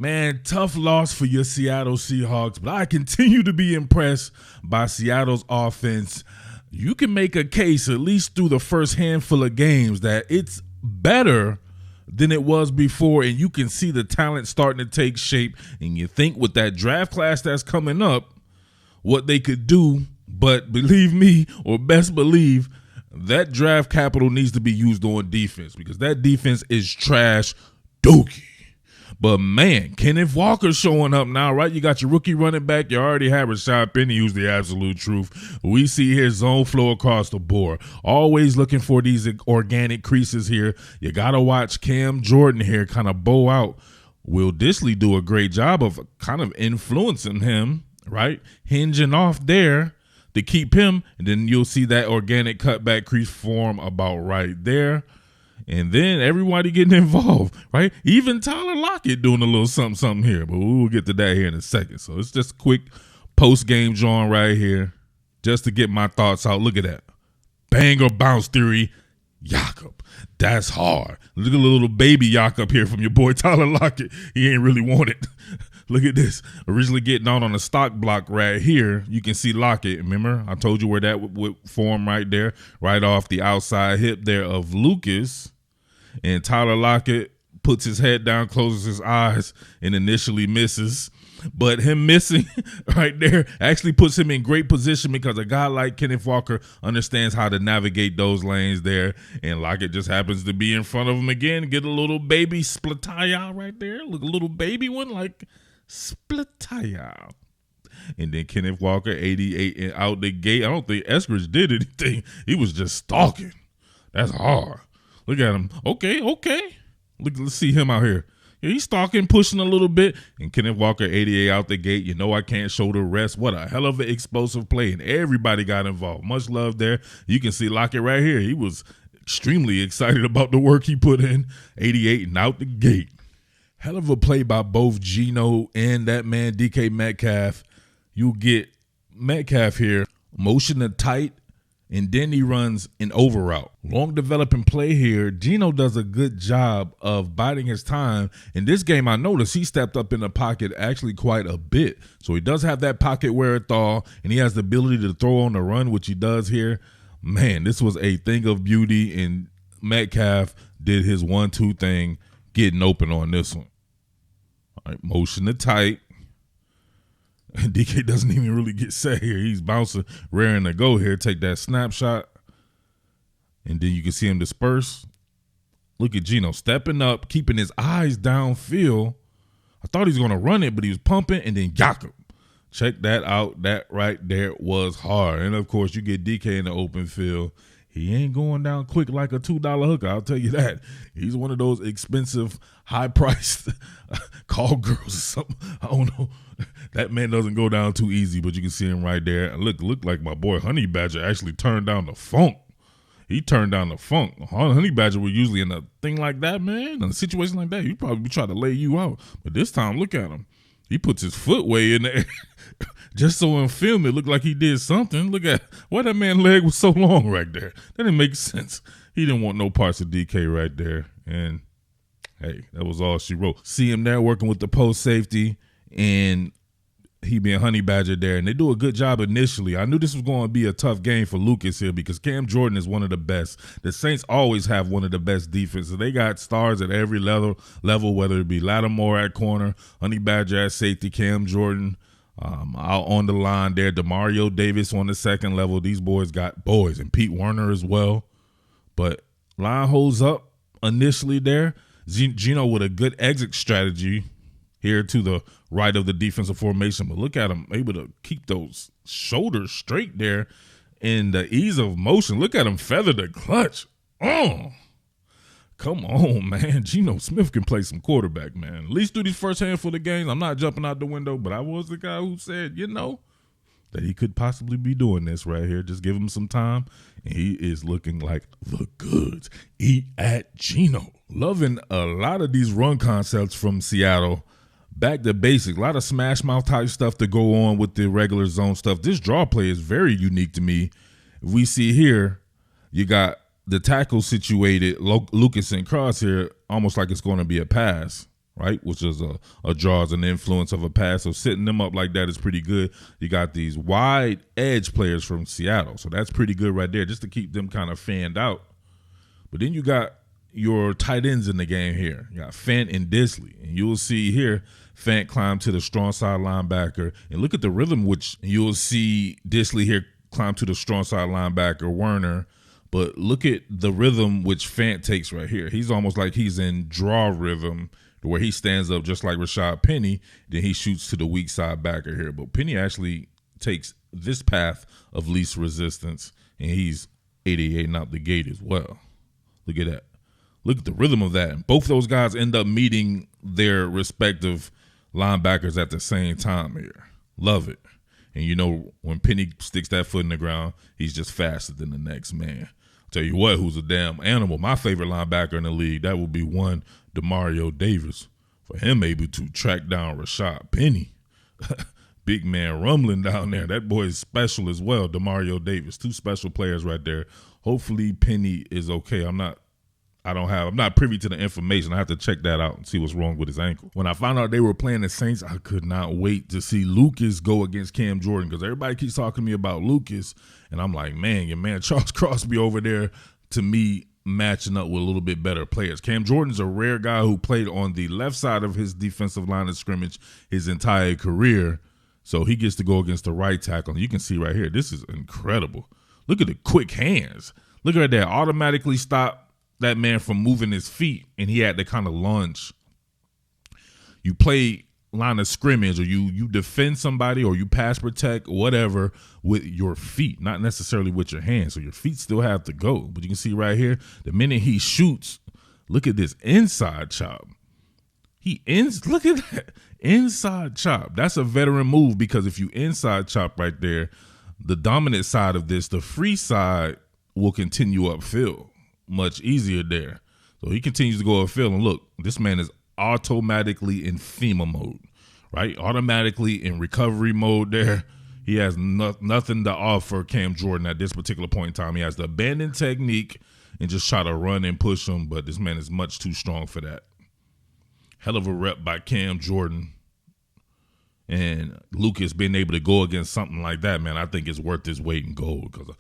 Man, tough loss for your Seattle Seahawks, but I continue to be impressed by Seattle's offense. You can make a case, at least through the first handful of games, that it's better than it was before, and you can see the talent starting to take shape, and you think with that draft class that's coming up, what they could do. But believe me, or best believe, that draft capital needs to be used on defense, because that defense is trash dookie. But man, Kenneth Walker showing up now, right? You got your rookie running back. You already have Rashad Penny, who's the absolute truth. We see here zone flow across the board. Always looking for these organic creases here. You got to watch Cam Jordan here kind of bow out. Will Dissly do a great job of kind of influencing him, right? Hinging off there to keep him. And then you'll see that organic cutback crease form about right there. And then everybody getting involved, right? Even Tyler Lockett doing a little something here. But we'll get to that here in a second. So it's just a quick post-game drawing right here just to get my thoughts out. Look at that. Bang or bounce theory, Jakob. That's hard. Look at the little baby Jakob here from your boy Tyler Lockett. He ain't really want it. Look at this. Originally getting out on a stock block right here. You can see Lockett. Remember, I told you where that would form right there, right off the outside hip there of Lucas. And Tyler Lockett puts his head down, closes his eyes, and initially misses. But him missing right there actually puts him in great position, because a guy like Kenneth Walker understands how to navigate those lanes there. And Lockett just happens to be in front of him again. Get a little baby split-eye right there. Look, a little baby one like split-eye. And then Kenneth Walker, 88 and out the gate. I don't think Eskridge did anything. He was just stalking. That's hard. Look at him. Okay. Look, let's see him out here. Yeah, he's stalking, pushing a little bit. And Kenneth Walker, 88 out the gate. You know I can't shoulder rest. What a hell of an explosive play. And everybody got involved. Much love there. You can see Lockett right here. He was extremely excited about the work he put in. 88 and out the gate. Hell of a play by both Geno and that man DK Metcalf. You get Metcalf here, motion to tight, and then he runs an over route. Long developing play here. Geno does a good job of biding his time. In this game, I noticed he stepped up in the pocket actually quite a bit. So he does have that pocket wherewithal, and he has the ability to throw on the run, which he does here. Man, this was a thing of beauty, and Metcalf did his 1-2 thing, getting open on this one. All right, motion to tight. DK doesn't even really get set here. He's bouncing, raring to go here. Take that snapshot. And then you can see him disperse. Look at Geno stepping up, keeping his eyes downfield. I thought he was going to run it, but he was pumping. And then Jakob. Check that out. That right there was hard. And, of course, you get DK in the open field. He ain't going down quick like a $2 hooker, I'll tell you that. He's one of those expensive, high-priced call girls or something. I don't know. That man doesn't go down too easy, but you can see him right there. And look like my boy Honey Badger actually turned down the funk. He turned down the funk. Honey Badger were usually in a thing like that, man. In a situation like that, he'd probably be trying to lay you out. But this time, look at him. He puts his foot way in there. Just so in film, it looked like he did something. Look at why that man's leg was so long right there. That didn't make sense. He didn't want no parts of DK right there. And, hey, that was all she wrote. See him there working with the post safety, and he being Honey Badger there. And they do a good job initially. I knew this was going to be a tough game for Lucas here, because Cam Jordan is one of the best. The Saints always have one of the best defenses. They got stars at every level, whether it be Lattimore at corner, Honey Badger at safety, Cam Jordan out on the line there, DeMario Davis on the second level. These boys got boys, and Pete Werner as well. But line holds up initially there. Geno with a good exit strategy here to the right of the defensive formation. But look at him able to keep those shoulders straight there in the ease of motion. Look at him feather the clutch. Oh, come on, man. Geno Smith can play some quarterback, man. At least through these first handful of games. I'm not jumping out the window, but I was the guy who said, that he could possibly be doing this right here. Just give him some time, and he is looking like the goods. Eat at Geno. Loving a lot of these run concepts from Seattle. Back to basics. A lot of smash mouth type stuff to go on with the regular zone stuff. This draw play is very unique to me. If we see here, you got the tackle situated, Lucas and Cross here, almost like it's going to be a pass, right? Which is a draw as an influence of a pass. So setting them up like that is pretty good. You got these wide edge players from Seattle. So that's pretty good right there just to keep them kind of fanned out. But then you got your tight ends in the game here. You got Fant and Disley. And you'll see here, Fant climb to the strong side linebacker. And look at the rhythm, which you'll see Disley here climb to the strong side linebacker, Werner. But look at the rhythm which Fant takes right here. He's almost like he's in draw rhythm where he stands up just like Rashad Penny. Then he shoots to the weak side backer here. But Penny actually takes this path of least resistance, and he's 88 out the gate as well. Look at that. Look at the rhythm of that. And both those guys end up meeting their respective linebackers at the same time here. Love it. And you know, when Penny sticks that foot in the ground, he's just faster than the next man. Tell you what, who's a damn animal. My favorite linebacker in the league, that would be one Demario Davis. For him able to track down Rashad Penny. Big man rumbling down there. That boy is special as well, Demario Davis. Two special players right there. Hopefully Penny is okay. I'm not privy to the information. I have to check that out and see what's wrong with his ankle. When I found out they were playing the Saints, I could not wait to see Lucas go against Cam Jordan because everybody keeps talking to me about Lucas, and I'm like, man, your man Charles Crosby over there, to me, matching up with a little bit better players. Cam Jordan's a rare guy who played on the left side of his defensive line of scrimmage his entire career, so he gets to go against the right tackle. You can see right here, this is incredible. Look at the quick hands. Look at that, automatically stop that man from moving his feet, and he had to kind of lunge. You play line of scrimmage, or you defend somebody, or you pass protect, whatever, with your feet, not necessarily with your hands. So your feet still have to go. But you can see right here, the minute he shoots, look at this inside chop. Look at that inside chop. That's a veteran move, because if you inside chop right there, the dominant side of this, the free side, will continue upfield. Much easier there. So he continues to go upfield, and look, this man is automatically in FEMA mode, right? Automatically in recovery mode there. He has nothing to offer Cam Jordan at this particular point in time. He has to abandon technique and just try to run and push him, but this man is much too strong for that. Hell of a rep by Cam Jordan. And Lucas being able to go against something like that, man, I think it's worth his weight in gold, because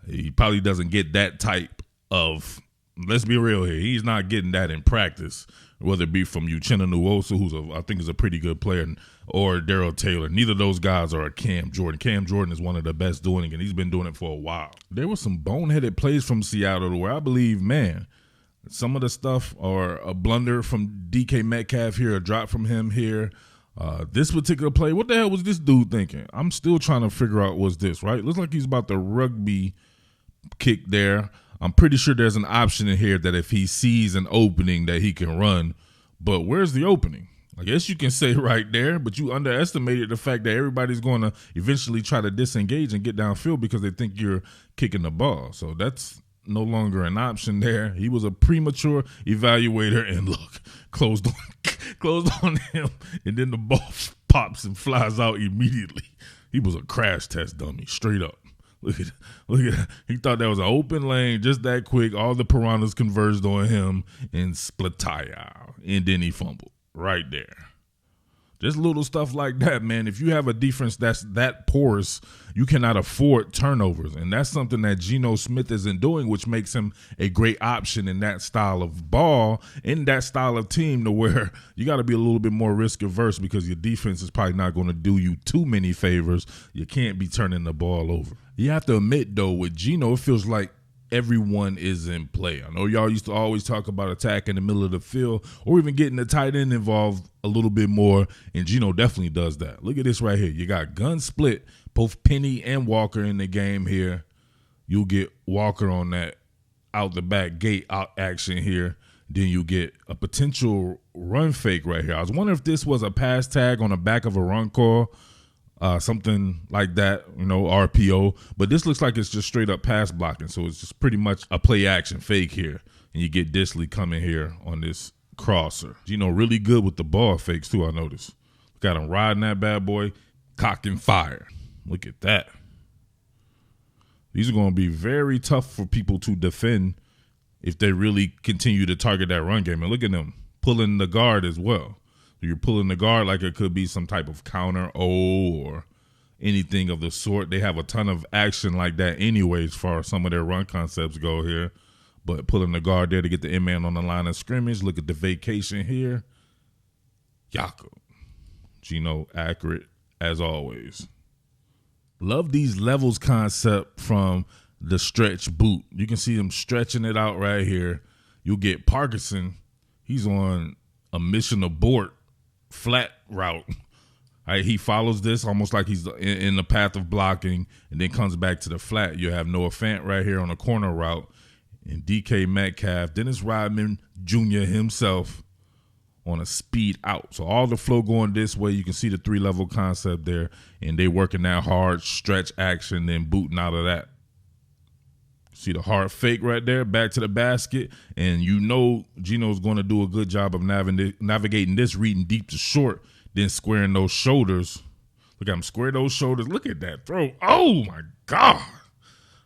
he probably doesn't get that type of, let's be real here, he's not getting that in practice, whether it be from Geno O, who's I think is a pretty good player, or Darrell Taylor. Neither of those guys are a Cam Jordan. Cam Jordan is one of the best doing it, and he's been doing it for a while. There were some boneheaded plays from Seattle where I believe, man, some of the stuff, or a blunder from DK Metcalf here, a drop from him here. This particular play, what the hell was this dude thinking? I'm still trying to figure out what's this, right? Looks like he's about to rugby kick there. I'm pretty sure there's an option in here that if he sees an opening that he can run, but where's the opening? I guess you can say right there, but you underestimated the fact that everybody's going to eventually try to disengage and get downfield because they think you're kicking the ball. So that's no longer an option there. He was a premature evaluator, and look, closed on him, and then the ball pops and flies out immediately. He was a crash test dummy, straight up. Look at that. He thought that was an open lane just that quick. All the piranhas converged on him and splataya, and then he fumbled right there. Just little stuff like that, man. If you have a defense that's that porous, you cannot afford turnovers. And that's something that Geno Smith isn't doing, which makes him a great option in that style of ball, in that style of team, to where you got to be a little bit more risk averse because your defense is probably not going to do you too many favors. You can't be turning the ball over. You have to admit, though, with Geno, it feels like everyone is in play. I know y'all used to always talk about attack in the middle of the field, or even getting the tight end involved a little bit more, and Geno definitely does that. Look at this right here. You got gun split, both Penny and Walker in the game here. You'll get Walker on that out the back gate out action here. Then you get a potential run fake right here. I was wondering if this was a pass tag on the back of a run call, something like that, RPO. But this looks like it's just straight up pass blocking. So it's just pretty much a play action fake here. And you get Disley coming here on this crosser. Really good with the ball fakes too, I noticed. Got him riding that bad boy, cock and fire. Look at that. These are going to be very tough for people to defend if they really continue to target that run game. And look at them pulling the guard as well. You're pulling the guard like it could be some type of counter O or anything of the sort. They have a ton of action like that anyways as far as some of their run concepts go here. But pulling the guard there to get the in-man on the line of scrimmage. Look at the vacation here. Jakob. Geno accurate as always. Love these levels concept from the stretch boot. You can see him stretching it out right here. You'll get Parkinson. He's on a mission abort flat route. All right, he follows this almost like he's in the path of blocking and then comes back to the flat. You have Noah Fant right here on a corner route and DK Metcalf. Dennis Rodman Jr. himself on a speed out. So all the flow going this way. You can see the 3-level concept there, and they working that hard stretch action, then booting out of that. See the hard fake right there, back to the basket, and you know Geno's going to do a good job of navigating this, reading deep to short, then squaring those shoulders. Look at him square those shoulders. Look at that throw. Oh, my God.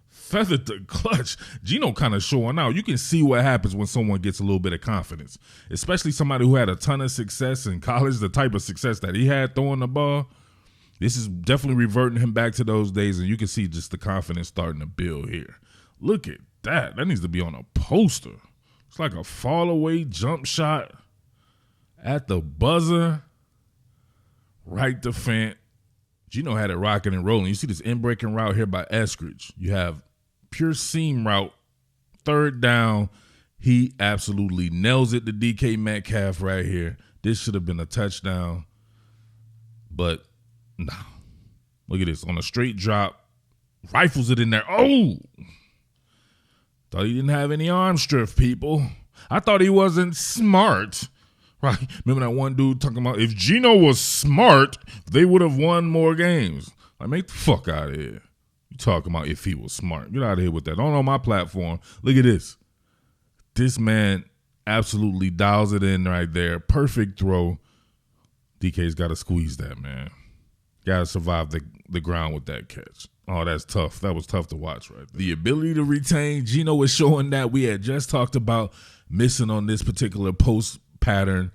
Feathered the clutch. Geno kind of showing out. You can see what happens when someone gets a little bit of confidence, especially somebody who had a ton of success in college, the type of success that he had throwing the ball. This is definitely reverting him back to those days, and you can see just the confidence starting to build here. Look at that. That needs to be on a poster. It's like a fall away jump shot at the buzzer. Right to Fant. Geno had it rocking and rolling. You see this in-breaking route here by Eskridge. You have pure seam route, 3rd down. He absolutely nails it to DK Metcalf right here. This should have been a touchdown, but no. Look at this. On a straight drop, rifles it in there. Oh! Thought he didn't have any arm strength, people. I thought he wasn't smart. Right? Remember that one dude talking about if Geno was smart, they would have won more games. Like, make the fuck out of here. You talking about if he was smart. Get out of here with that. Don't on my platform. Look at this. This man absolutely dials it in right there. Perfect throw. DK's got to squeeze that, man. Got to survive the ground with that catch. Oh, that's tough. That was tough to watch right there. The ability to retain. Geno is showing that. We had just talked about missing on this particular post pattern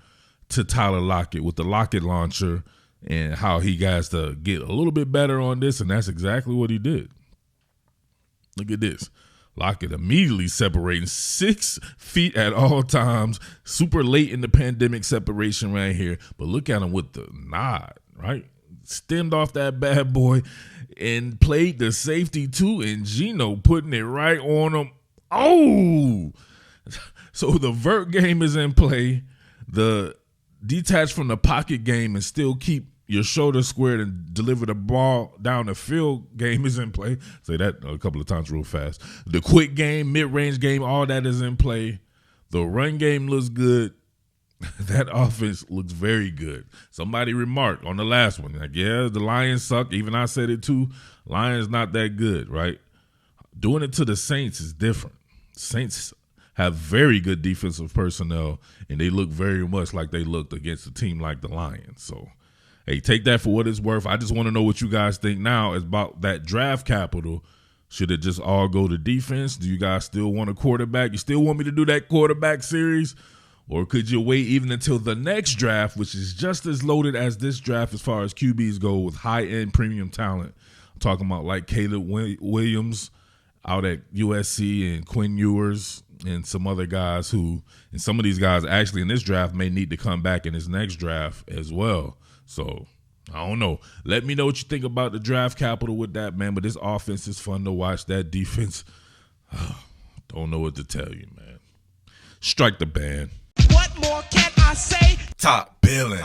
to Tyler Lockett with the Lockett launcher and how he got to get a little bit better on this, and that's exactly what he did. Look at this. Lockett immediately separating 6 feet at all times. Super late in the pandemic separation right here. But look at him with the nod, right? Stemmed off that bad boy and played the safety too, and Geno putting it right on him. Oh! So the vert game is in play. The detach from the pocket game and still keep your shoulder squared and deliver the ball down the field game is in play. Say that a couple of times real fast. The quick game, mid-range game, all that is in play. The run game looks good. That offense looks very good. Somebody remarked on the last one, like, yeah, the Lions suck. Even I said it too. Lions not that good, right? Doing it to the Saints is different. Saints have very good defensive personnel, and they look very much like they looked against a team like the Lions. So, hey, take that for what it's worth. I just want to know what you guys think now about that draft capital. Should it just all go to defense? Do you guys still want a quarterback? You still want me to do that quarterback series? Or could you wait even until the next draft, which is just as loaded as this draft as far as QBs go with high-end premium talent? I'm talking about like Caleb Williams out at USC and Quinn Ewers and some other guys and some of these guys actually in this draft may need to come back in this next draft as well. So, I don't know. Let me know what you think about the draft capital with that, man. But this offense is fun to watch. That defense, don't know what to tell you, man. Strike the band. What more can I say? Top Billin.